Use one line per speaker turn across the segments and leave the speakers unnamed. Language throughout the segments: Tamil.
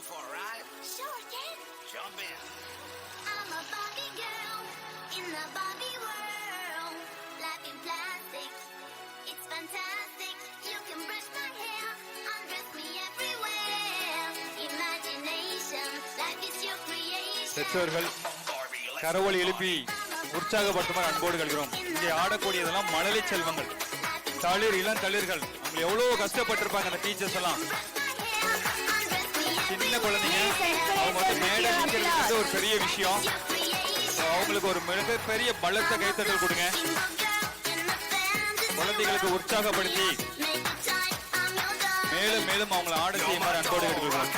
for a ride?
Sure, Dad.
Jump in.
I'm a Barbie girl in the Barbie world. Life in plastic, it's fantastic. You can brush my hair, undress me everywhere. Imagination, life is your creation.
பெற்றோர்கள் கரவொலி எழுப்பி உற்சாகப்படுத்துமாறு அன்போடு கல்கிறோம். இங்கே ஆடக்கூடியதெல்லாம் மழலை செல்வங்கள், தளிர் இளம் தளிர்கள். அவங்க எவ்வளவு கஷ்டப்பட்டிருப்பாங்க அந்த டீச்சர்ஸ் எல்லாம். சின்ன குழந்தைங்க அவங்க வந்து மேடை நிற்கிறது ஒரு பெரிய விஷயம். அவங்களுக்கு ஒரு மிகப்பெரிய பலத்த கைத்தட்டல் கொடுங்க. குழந்தைகளுக்கு உற்சாகப்படுத்தி மேலும் மேலும் அவங்களை ஆட செய்யுமாறு அன்போடு கேட்டுக்கொள்கிறோம்.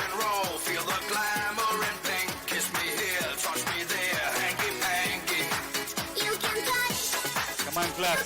Come on, clap.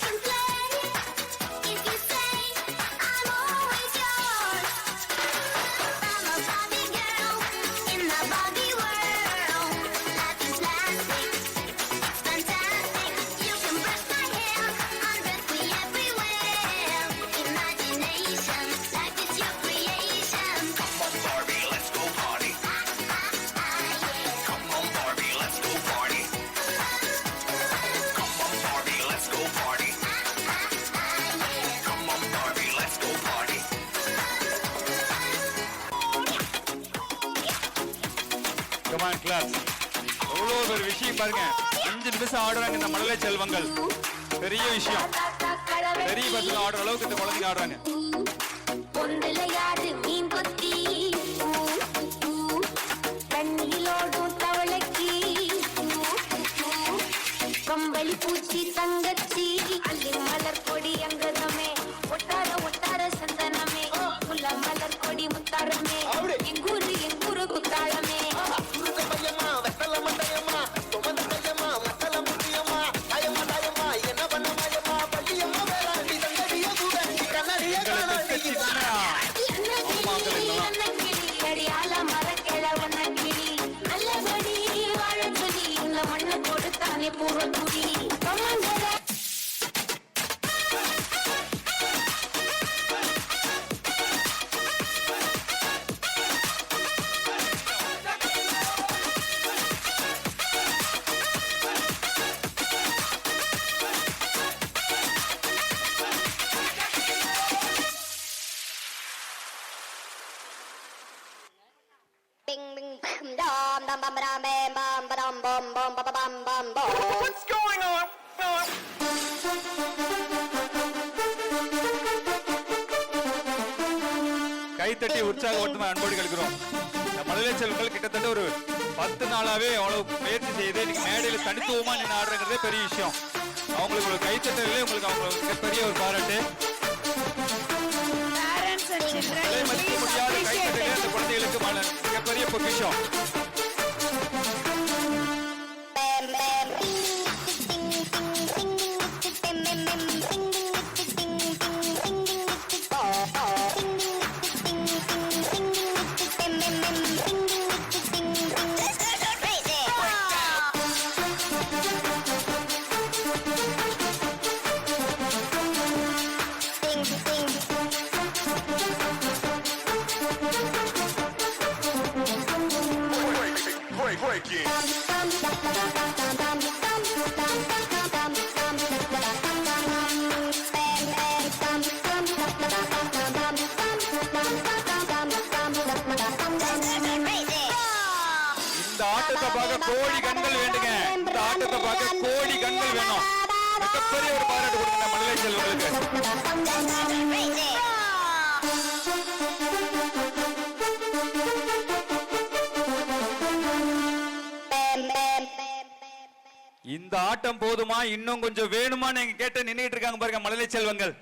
Come on, clap. எவ்வளோ ஒரு விஷயம் பாருங்க. 5 நிமிஷம் ஆடுறாங்க இந்த மழலை செல்வங்கள். பெரிய விஷயம். பெரிய பஸ்ல ஆடுற அளவுக்கு இந்த குழந்தைங்க ஆடுறாங்க.
பொந்தலையாடு மீன் கொத்தி தண்ணியிலோடும் தவளைக்கு கம்பளி பூச்சி தங்கச்சி அள்ளி மலர் கொடி அங்கதமே ஒட்டார ஒட்டார சந்தனமே முல்ல மலர் கொடி முத்தாரமே எங்கூரு குத்தாளமே அடியால மரக்கிழவன கிளி நல்லபடி வாழ சொல்லி இந்த மண்ணை கொடுத்தானே பூரக்குடி
What's going on?
கைத்தட்டி உற்சாகப்படுத்தும் அன்போடு கேட்கிறோம். இந்த மழலை செல்வங்கள் கிட்டத்தட்ட ஒரு 10 நாளாவே அவ்வளவு முயற்சி செய்து இன்னைக்கு மேடையில் தனித்துவமா நின்று ஆடுறங்கிறதே பெரிய விஷயம். அவங்களுக்கு ஒரு கைத்தட்டலே உங்களுக்கு அவங்க பெரிய ஒரு பாராட்டு. மதிக்க முடியாத கைத்தட்டலே அந்த குழந்தைகளுக்கு மிகப்பெரிய பொக்கிஷம். இந்த ஆட்டத்தை பார்க்க கோடி கண்கள் வேண்டுங்க. இந்த ஆட்டத்தை பார்க்க கோடி கண்கள் வேணும். மிகப்பெரிய ஒரு பாராட்டு கொடுங்க மழலை செல்வங்களுக்கு. இந்த ஆட்டம் போதுமா இன்னும் கொஞ்சம் வேணுமா நீங்க கேட்டு நின்றுட்டு இருக்காங்க பாருங்க மழலை செல்வங்கள்.